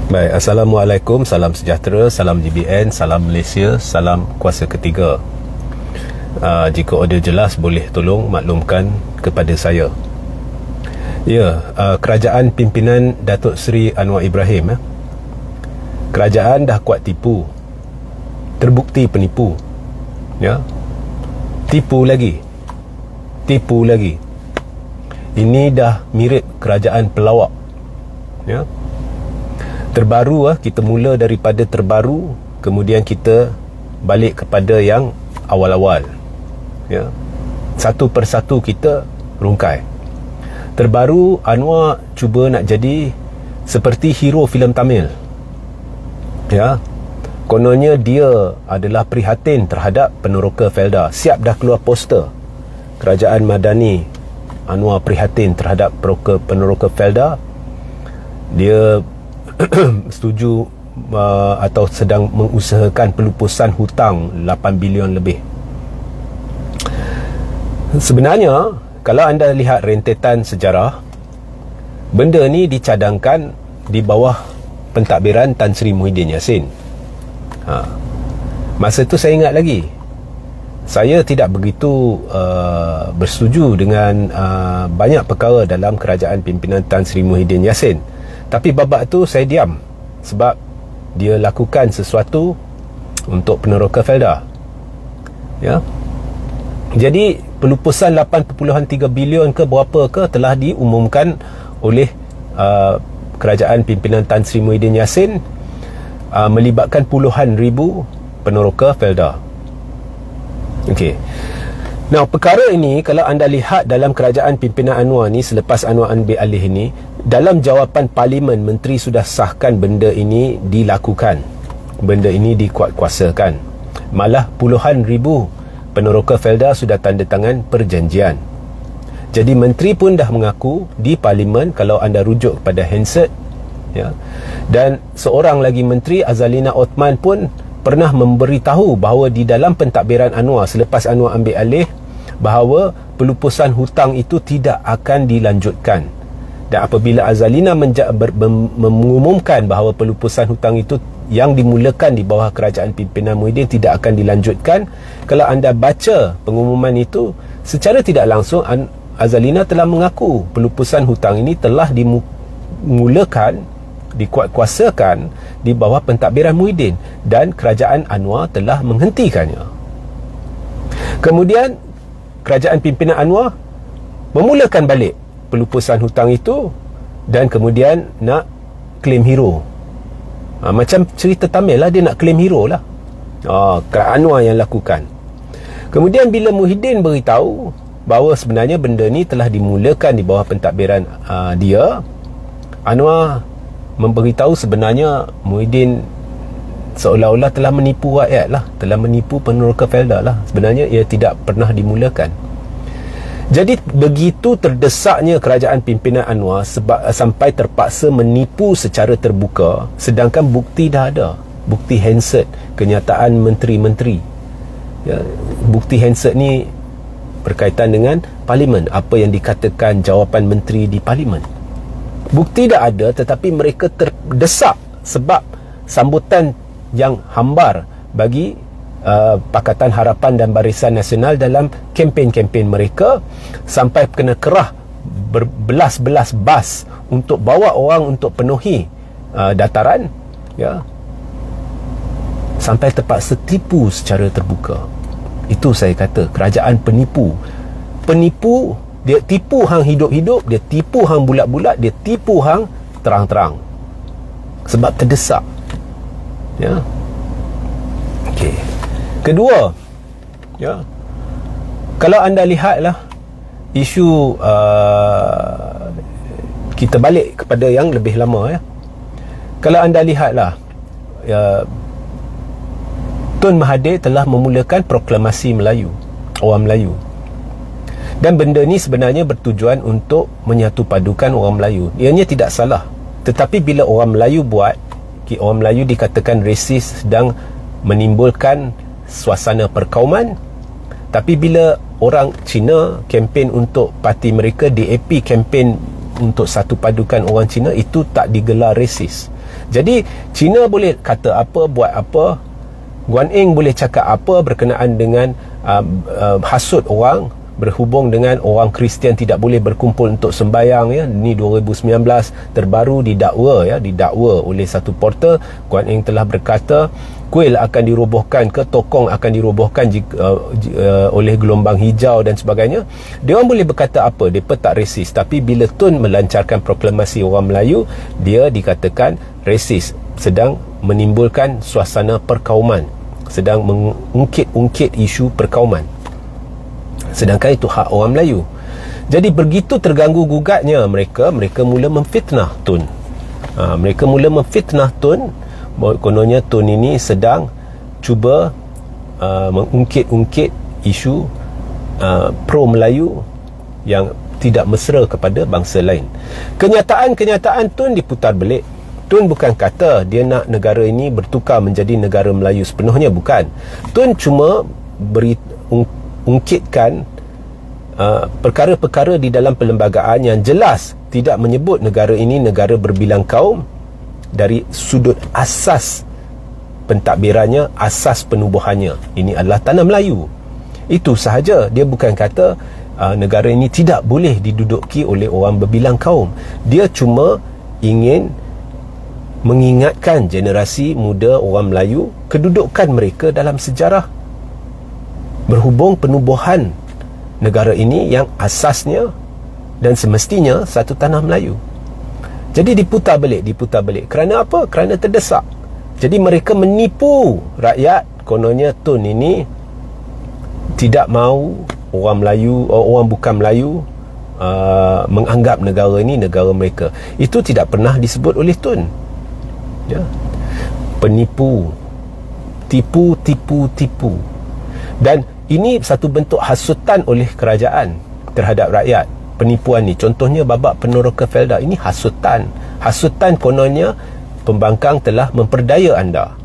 Baik, Assalamualaikum, salam sejahtera, salam GBN, salam Malaysia, salam kuasa ketiga. Jika audio jelas, boleh tolong maklumkan kepada saya. Kerajaan pimpinan Datuk Seri Anwar Ibrahim, kerajaan dah kuat tipu, terbukti penipu, tipu lagi. Ini dah mirip kerajaan pelawak. Terbaru, kita mula daripada terbaru, kemudian kita balik kepada yang awal-awal. Satu persatu kita rungkai. Terbaru, Anwar cuba nak jadi seperti hero filem Tamil. Kononnya dia adalah prihatin terhadap peneroka Felda. Siap dah keluar poster. Kerajaan Madani, Anwar prihatin terhadap peneroka Felda. Dia setuju atau sedang mengusahakan pelupusan hutang 8 bilion lebih. Sebenarnya, kalau anda lihat rentetan sejarah, benda ni dicadangkan di bawah pentadbiran Tan Sri Muhyiddin Yassin. Masa tu saya ingat lagi, saya tidak begitu bersetuju dengan banyak perkara dalam kerajaan pimpinan Tan Sri Muhyiddin Yassin. Tapi babak tu saya diam, sebab dia lakukan sesuatu untuk peneroka Felda. Jadi pelupusan 8.3 bilion ke berapa ke telah diumumkan oleh kerajaan pimpinan Tan Sri Muhyiddin Yassin, melibatkan puluhan ribu peneroka Felda. Now, perkara ini kalau anda lihat dalam kerajaan pimpinan Anwar ni, selepas Anwar ambil alih ini, dalam jawapan parlimen, menteri sudah sahkan benda ini dilakukan, benda ini dikuatkuasakan. Malah puluhan ribu peneroka Felda sudah tanda tangan perjanjian. Jadi menteri pun dah mengaku di parlimen, kalau anda rujuk kepada handset, dan seorang lagi menteri, Azalina Othman, pun pernah memberitahu bahawa di dalam pentadbiran Anwar selepas Anwar ambil alih, bahawa pelupusan hutang itu tidak akan dilanjutkan. Dan apabila Azalina mengumumkan bahawa pelupusan hutang itu yang dimulakan di bawah kerajaan pimpinan Muhyiddin tidak akan dilanjutkan, kalau anda baca pengumuman itu, secara tidak langsung Azalina telah mengaku pelupusan hutang ini telah dimulakan, dikuatkuasakan di bawah pentadbiran Muhyiddin, dan kerajaan Anwar telah menghentikannya. Kemudian kerajaan pimpinan Anwar memulakan balik pelupusan hutang itu, dan kemudian nak claim hero. Macam cerita Tamil lah, dia nak claim hero lah. Anwar yang lakukan. Kemudian bila Muhyiddin beritahu bahawa sebenarnya benda ni telah dimulakan di bawah pentadbiran dia, Anwar memberitahu sebenarnya Muhyiddin seolah-olah telah menipu rakyat lah, telah menipu peneroka Felda lah. Sebenarnya ia tidak pernah dimulakan. Jadi begitu terdesaknya kerajaan pimpinan Anwar sampai terpaksa menipu secara terbuka, sedangkan bukti dah ada, bukti handset, kenyataan menteri-menteri. Bukti handset ni berkaitan dengan parlimen, apa yang dikatakan jawapan menteri di parlimen. Bukti dah ada, tetapi mereka terdesak sebab sambutan yang hambar bagi Pakatan Harapan dan Barisan Nasional dalam kempen-kempen mereka, sampai kena kerah berbelas-belas bas untuk bawa orang untuk penuhi dataran, sampai terpaksa tipu secara terbuka. Itu saya kata kerajaan penipu. Dia tipu hang hidup-hidup, dia tipu hang bulat-bulat, dia tipu hang terang-terang, sebab terdesak. Kedua, kalau anda lihatlah isu, kita balik kepada yang lebih lama, kalau anda lihatlah, Tun Mahathir telah memulakan proklamasi Melayu, orang Melayu. Dan benda ni sebenarnya bertujuan untuk menyatu padukan orang Melayu. Ianya tidak salah. Tetapi bila orang Melayu buat, orang Melayu dikatakan resis, sedang menimbulkan suasana perkauman. Tapi bila orang Cina kempen untuk parti mereka, DAP kempen untuk satu padukan orang Cina, itu tak digelar resis. Jadi China boleh kata apa, buat apa, Guan Eng boleh cakap apa berkenaan dengan hasut orang, berhubung dengan orang Kristian tidak boleh berkumpul untuk sembahyang, ya. Ini 2019 terbaru didakwa oleh satu portal. Guan Eng telah berkata kuil akan dirobohkan ke tokong akan dirobohkan oleh gelombang hijau dan sebagainya. Dia orang boleh berkata apa, mereka tak resis, tapi bila Tun melancarkan proklamasi orang Melayu, dia dikatakan resis, sedang menimbulkan suasana perkauman, sedang mengungkit-ungkit isu perkauman, sedangkan itu hak orang Melayu. Jadi begitu terganggu gugatnya mereka mula memfitnah Tun. Mereka mula memfitnah Tun. Kononnya Tun ini sedang cuba mengungkit-ungkit isu pro Melayu yang tidak mesra kepada bangsa lain. Kenyataan Tun diputar belik. Tun bukan kata dia nak negara ini bertukar menjadi negara Melayu sepenuhnya, bukan. Tun cuma ungkitkan perkara-perkara di dalam perlembagaan yang jelas tidak menyebut negara ini negara berbilang kaum dari sudut asas pentadbirannya, asas penubuhannya. Ini adalah tanah Melayu. Itu sahaja. Dia bukan kata negara ini tidak boleh diduduki oleh orang berbilang kaum. Dia cuma ingin mengingatkan generasi muda orang Melayu kedudukan mereka dalam sejarah, berhubung penubuhan negara ini yang asasnya dan semestinya satu tanah Melayu. Jadi diputar balik. Kerana apa? Kerana terdesak. Jadi mereka menipu rakyat. Kononnya Tun ini tidak mahu orang Melayu, orang bukan Melayu menganggap negara ini negara mereka. Itu tidak pernah disebut oleh Tun, ya. Penipu, tipu. Dan ini satu bentuk hasutan oleh kerajaan terhadap rakyat. Penipuan ni, contohnya babak penuh Rockefeller, ini hasutan. Kononnya pembangkang telah memperdaya anda,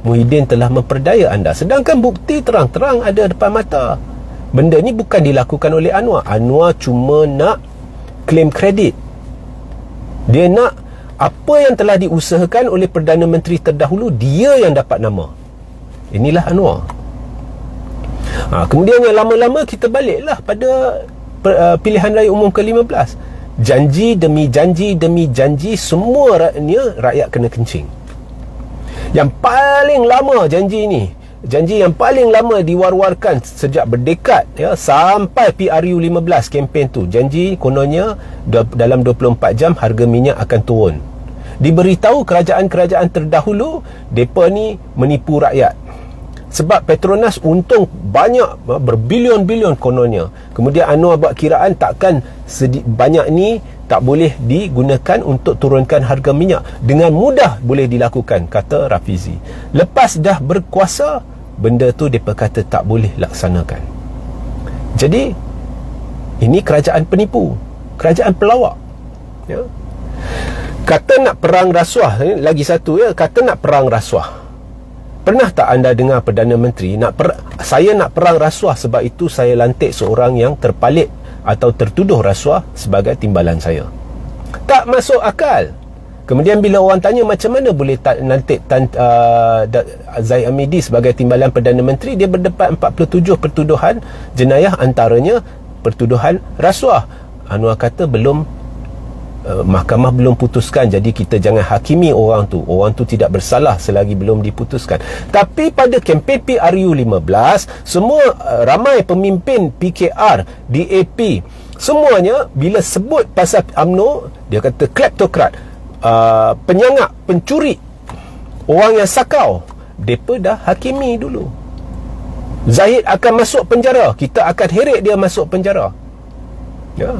Muhyiddin telah memperdaya anda, sedangkan bukti terang-terang ada depan mata. Benda ni bukan dilakukan oleh Anwar. Anwar cuma nak claim kredit. Dia nak apa yang telah diusahakan oleh Perdana Menteri terdahulu, dia yang dapat nama. Inilah Anwar. Kemudian yang lama-lama kita baliklah pada pilihan raya umum ke-15. Janji demi janji, semua rakyat kena kencing. Yang paling lama janji yang paling lama diwar-warkan sejak berdekat, ya, sampai PRU 15 kempen tu. Janji kononnya dalam 24 jam harga minyak akan turun. Diberitahu kerajaan-kerajaan terdahulu, depa ni menipu rakyat. Sebab Petronas untung banyak, berbilion-bilion kononnya. Kemudian Anwar buat kiraan takkan banyak ni tak boleh digunakan untuk turunkan harga minyak. Dengan mudah boleh dilakukan, kata Rafizi. Lepas dah berkuasa, benda tu mereka kata tak boleh laksanakan. Jadi ini kerajaan penipu, kerajaan pelawak, ya. Kata nak perang rasuah, lagi satu, ya, kata nak perang rasuah. Pernah tak anda dengar Perdana Menteri saya nak perang rasuah, sebab itu saya lantik seorang yang terpalit atau tertuduh rasuah sebagai timbalan saya? Tak masuk akal. Kemudian bila orang tanya macam mana boleh lantik Zaid Hamidi sebagai timbalan Perdana Menteri, dia berdepan 47 pertuduhan jenayah, antaranya pertuduhan rasuah. Anwar kata mahkamah belum putuskan, jadi kita jangan hakimi orang tu tidak bersalah selagi belum diputuskan. Tapi pada kempen PRU 15, semua ramai pemimpin PKR, DAP, semuanya bila sebut pasal UMNO, dia kata kleptokrat, penyangak, pencuri, orang yang sakau, mereka dah hakimi dulu. Zahid akan masuk penjara, kita akan heret dia masuk penjara, ya.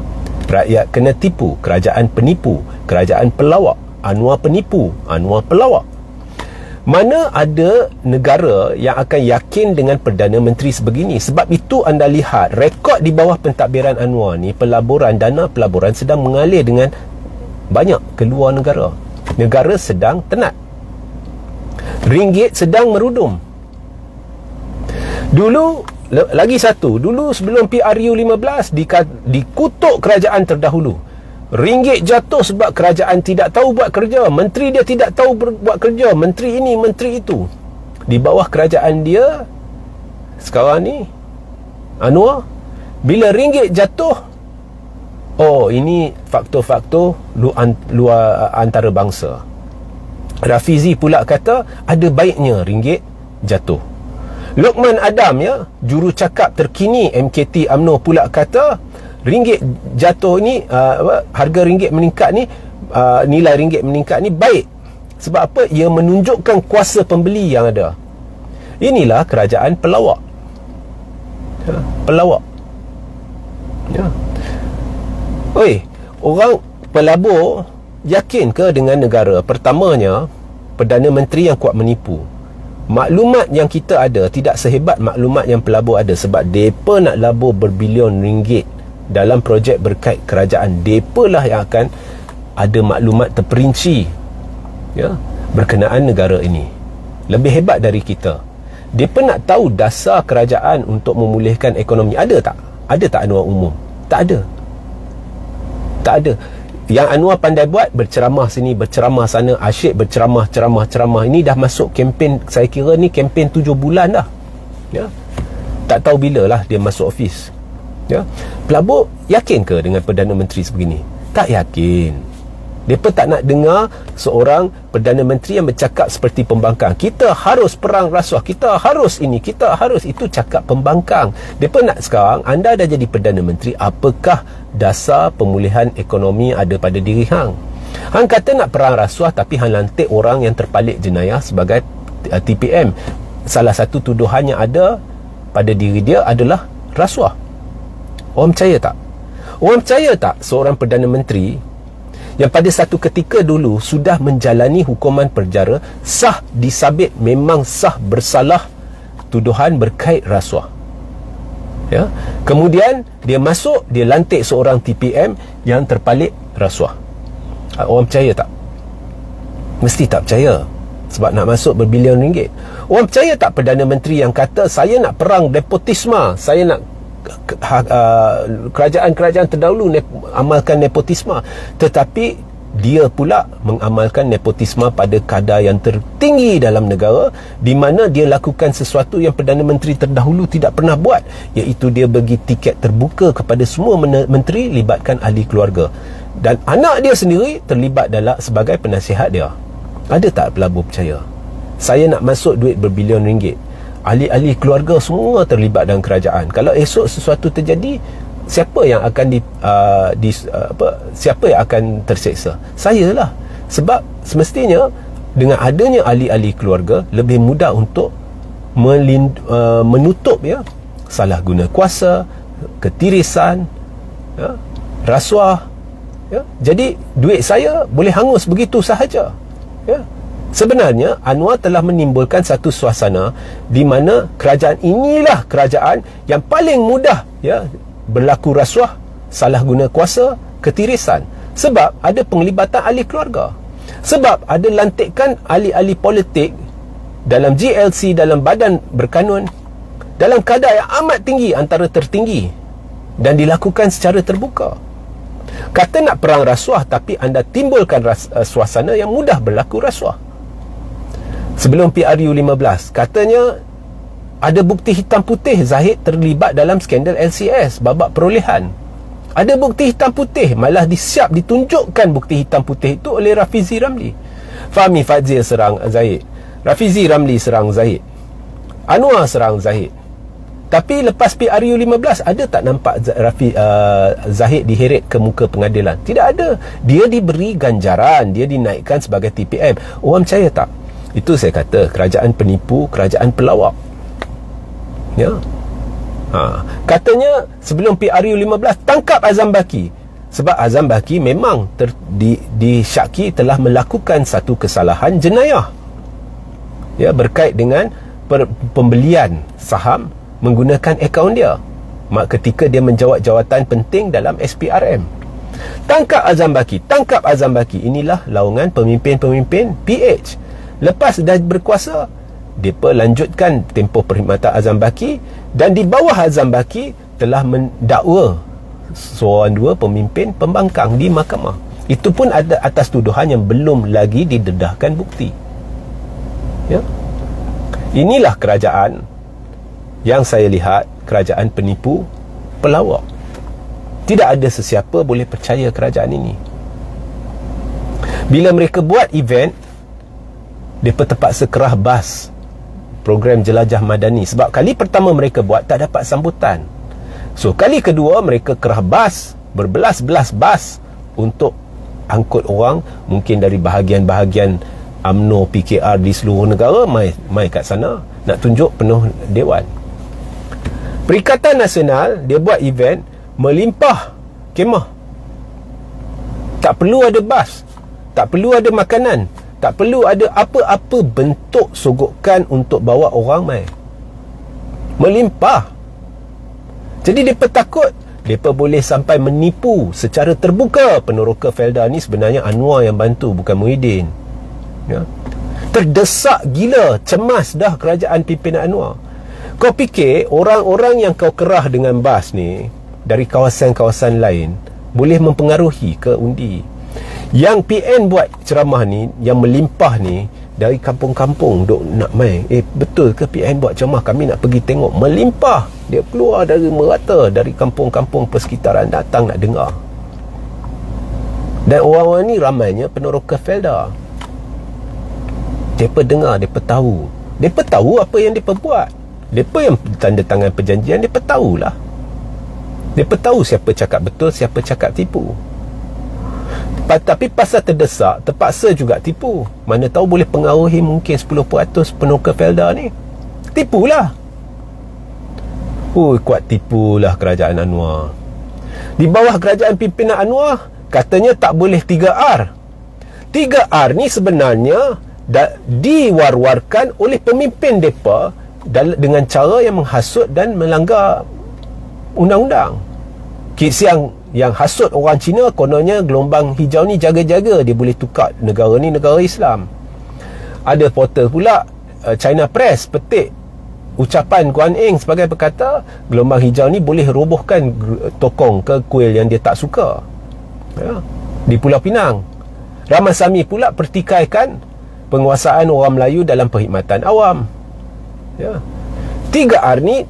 Rakyat kena tipu, kerajaan penipu, kerajaan pelawak. Anwar penipu, Anwar pelawak. Mana ada negara yang akan yakin dengan Perdana Menteri sebegini? Sebab itu anda lihat rekod di bawah pentadbiran Anwar ni, dana pelaburan sedang mengalir dengan banyak ke luar negara. Negara sedang tenat, ringgit sedang merudum. Dulu sebelum PRU 15 dikutuk kerajaan terdahulu. Ringgit jatuh sebab kerajaan tidak tahu buat kerja. Menteri dia tidak tahu buat kerja. Menteri ini, menteri itu. Di bawah kerajaan dia sekarang ni, Anwar, bila ringgit jatuh, oh, ini faktor-faktor luar antarabangsa. Rafizi pula kata ada baiknya ringgit jatuh. Lokman Adam, ya, jurucakap terkini MKT UMNO pula kata ringgit jatuh ni, harga ringgit meningkat ni, nilai ringgit meningkat ni baik. Sebab apa? Ia menunjukkan kuasa pembeli yang ada. Inilah kerajaan pelawak. Pelawak. Ya. Oi, orang pelabur yakin ke dengan negara? Pertamanya, Perdana Menteri yang kuat menipu. Maklumat yang kita ada tidak sehebat maklumat yang pelabur ada. Sebab mereka nak labur berbilion ringgit dalam projek berkait kerajaan. Mereka lah yang akan ada maklumat terperinci, ya, berkenaan negara ini. Lebih hebat dari kita. Mereka nak tahu dasar kerajaan untuk memulihkan ekonomi. Ada tak? Ada tak Anwar umum? Tak ada. Tak ada. Yang Anwar pandai buat, berceramah sini, berceramah sana, asyik berceramah, ceramah. Ini dah masuk kempen, saya kira ni kempen 7 bulan dah. Ya. Tak tahu bila lah dia masuk ofis. Ya. Pelabur yakin ke dengan Perdana Menteri sebegini? Tak yakin. Mereka tak nak dengar seorang Perdana Menteri yang bercakap seperti pembangkang. Kita harus perang rasuah, kita harus ini, kita harus itu, cakap pembangkang. Mereka nak sekarang, anda dah jadi Perdana Menteri, apakah dasar pemulihan ekonomi ada pada diri hang? Hang kata nak perang rasuah, tapi hang lantik orang yang terpalit jenayah sebagai TPM. Salah satu tuduhan yang ada pada diri dia adalah rasuah. Orang percaya tak? Orang percaya tak seorang Perdana Menteri yang pada satu ketika dulu sudah menjalani hukuman penjara, sah disabit, memang sah bersalah tuduhan berkait rasuah, ya. Kemudian dia masuk, dia lantik seorang TPM yang terpalit rasuah. Orang percaya tak? Mesti tak percaya, sebab nak masuk berbilion ringgit. Orang percaya tak Perdana Menteri yang kata saya nak perang nepotisme, saya nak kerajaan-kerajaan terdahulu amalkan nepotisme, tetapi dia pula mengamalkan nepotisme pada kadar yang tertinggi dalam negara, di mana dia lakukan sesuatu yang Perdana Menteri terdahulu tidak pernah buat, iaitu dia bagi tiket terbuka kepada semua menteri, libatkan ahli keluarga, dan anak dia sendiri terlibat dalam sebagai penasihat dia. Ada tak pelabur percaya? Saya nak masuk duit berbilion ringgit, ahli-ahli keluarga semua terlibat dalam kerajaan. Kalau esok sesuatu terjadi, siapa yang akan siapa yang akan terseksa? Saya lah. Sebab semestinya dengan adanya ahli-ahli keluarga, lebih mudah untuk menutup, ya, salah guna kuasa, ketirisan, ya, rasuah, ya. Jadi duit saya boleh hangus begitu sahaja, ya. Sebenarnya Anwar telah menimbulkan satu suasana di mana kerajaan inilah kerajaan yang paling mudah, ya, berlaku rasuah, salah guna kuasa, ketirisan. Sebab ada penglibatan ahli keluarga. Sebab ada lantikan ahli-ahli politik dalam GLC, dalam badan berkanun, dalam kadar yang amat tinggi, antara tertinggi, dan dilakukan secara terbuka. Kata nak perang rasuah, tapi anda timbulkan suasana yang mudah berlaku rasuah. Sebelum PRU 15, katanya ada bukti hitam putih Zahid terlibat dalam skandal LCS babak perolehan. Ada bukti hitam putih, malah ditunjukkan bukti hitam putih itu oleh Rafizi Ramli. Fahmi Fadzil serang Zahid, Rafizi Ramli serang Zahid, Anwar serang Zahid. Tapi lepas PRU 15, ada tak nampak Zahid diheret ke muka pengadilan? Tidak ada. Dia diberi ganjaran, dia dinaikkan sebagai TPM. Orang percaya tak? Itu saya kata kerajaan penipu, kerajaan pelawak, ya. Katanya sebelum PRU 15 tangkap Azam Baki, sebab Azam Baki memang disyaki telah melakukan satu kesalahan jenayah, ya, berkait dengan pembelian saham menggunakan akaun dia ketika dia menjawat jawatan penting dalam SPRM. Tangkap Azam Baki, tangkap Azam Baki. Inilah laungan pemimpin-pemimpin PH. Lepas dah berkuasa, mereka lanjutkan tempoh perkhidmatan Azam Baki, dan di bawah Azam Baki telah mendakwa seorang dua pemimpin pembangkang di mahkamah. Itu pun ada atas tuduhan yang belum lagi didedahkan bukti. Ya. Inilah kerajaan yang saya lihat, kerajaan penipu, pelawak. Tidak ada sesiapa boleh percaya kerajaan ini. Bila mereka buat event, mereka terpaksa kerah bas program jelajah madani. Sebab kali pertama mereka buat tak dapat sambutan. So kali kedua mereka kerah bas, berbelas-belas bas untuk angkut orang, mungkin dari bahagian-bahagian UMNO, PKR di seluruh negara, mai kat sana nak tunjuk penuh dewan. Perikatan Nasional dia buat event melimpah kemah. Tak perlu ada bas, tak perlu ada makanan, tak perlu ada apa-apa bentuk sogokan untuk bawa orang mai. Melimpah. Jadi mereka takut mereka boleh sampai menipu secara terbuka. Peneroka Felda ni sebenarnya Anwar yang bantu, bukan Muhyiddin. Ya. Terdesak gila, cemas dah kerajaan pimpinan Anwar. Kau fikir orang-orang yang kau kerah dengan bas ni dari kawasan-kawasan lain boleh mempengaruhi ke undi? Yang PN buat ceramah ni, yang melimpah ni, dari kampung-kampung duk nak main. Betul ke PN buat ceramah, kami nak pergi tengok. Melimpah. Dia keluar dari merata, dari kampung-kampung persekitaran datang nak dengar. Dan orang-orang ni ramainya peneroka Felda. Mereka dengar, mereka tahu. Mereka tahu apa yang mereka buat. Mereka yang tanda tangan perjanjian, mereka tahulah. Mereka tahu siapa cakap betul, siapa cakap tipu. Tapi pasal terdesak, terpaksa juga tipu. Mana tahu boleh pengaruhi mungkin 10% peneroka Felda ni. Tipulah. Kuat tipulah kerajaan Anwar. Di bawah kerajaan pimpinan Anwar, katanya tak boleh 3R. 3R ni sebenarnya diwar-warkan oleh pemimpin mereka dengan cara yang menghasut dan melanggar undang-undang. Yang hasut orang Cina, kononnya gelombang hijau ni jaga-jaga dia boleh tukar negara ni negara Islam. Ada portal pula China Press petik ucapan Guan Eng sebagai berkata gelombang hijau ni boleh robohkan tokong ke kuil yang dia tak suka, ya, di Pulau Pinang. Ramasamy pula pertikaikan penguasaan orang Melayu dalam perkhidmatan awam, ya. 3R ni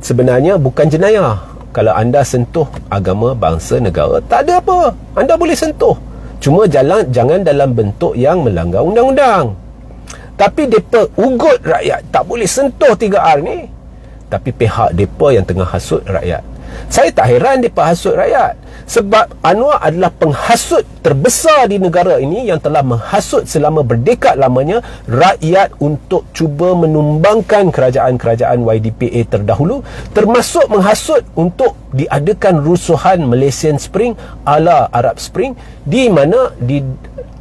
sebenarnya bukan jenayah. Kalau anda sentuh agama, bangsa, negara, tak ada apa. Anda boleh sentuh. Cuma jangan dalam bentuk yang melanggar undang-undang. Tapi mereka ugut rakyat, tak boleh sentuh 3R ni. Tapi pihak mereka yang tengah hasut rakyat. Saya tak heran mereka hasut rakyat. Sebab Anwar adalah penghasut terbesar di negara ini yang telah menghasut selama berdekad lamanya rakyat untuk cuba menumbangkan kerajaan-kerajaan YDPA terdahulu, termasuk menghasut untuk diadakan rusuhan Malaysian Spring ala Arab Spring, di mana di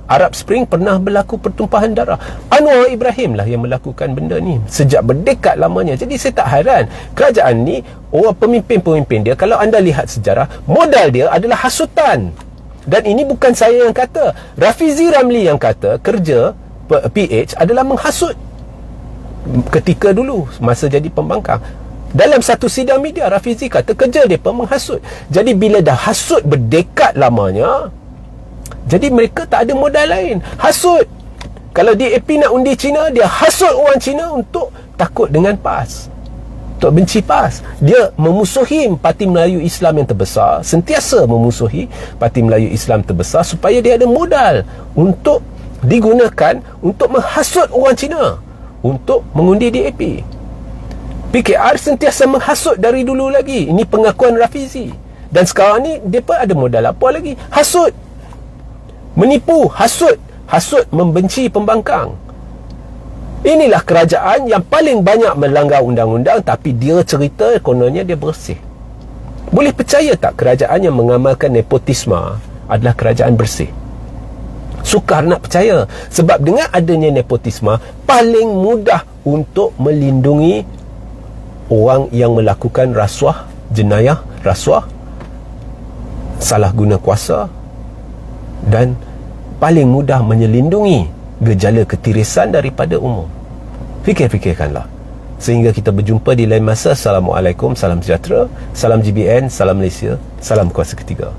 Arab Spring pernah berlaku pertumpahan darah. Anwar Ibrahim lah yang melakukan benda ni sejak berdekad lamanya. Jadi saya tak heran kerajaan ni, orang pemimpin-pemimpin dia, kalau anda lihat sejarah, modal dia adalah hasutan. Dan ini bukan saya yang kata, Rafizi Ramli yang kata kerja PH adalah menghasut ketika dulu masa jadi pembangkang. Dalam satu sidang media, Rafizi kata kerja mereka menghasut. Jadi bila dah hasut berdekad lamanya, jadi mereka tak ada modal lain, hasut. Kalau DAP nak undi Cina, dia hasut orang Cina untuk takut dengan PAS, untuk benci PAS. Dia memusuhi Parti Melayu Islam yang terbesar, sentiasa memusuhi Parti Melayu Islam terbesar, supaya dia ada modal untuk digunakan untuk menghasut orang Cina untuk mengundi DAP. PKR sentiasa menghasut dari dulu lagi. Ini pengakuan Rafizi. Dan sekarang ni mereka ada modal apa lagi? Hasut, menipu, hasut membenci pembangkang. Inilah kerajaan yang paling banyak melanggar undang-undang, tapi dia cerita kononnya dia bersih. Boleh percaya tak kerajaan yang mengamalkan nepotisme adalah kerajaan bersih? Sukar nak percaya. Sebab dengan adanya nepotisme, paling mudah untuk melindungi orang yang melakukan rasuah, jenayah rasuah, salah guna kuasa, dan paling mudah menyelindungi gejala ketirisan daripada umum. Fikir-fikirkanlah. Sehingga kita berjumpa di lain masa. Assalamualaikum, salam sejahtera, salam GBN, salam Malaysia, salam kuasa ketiga.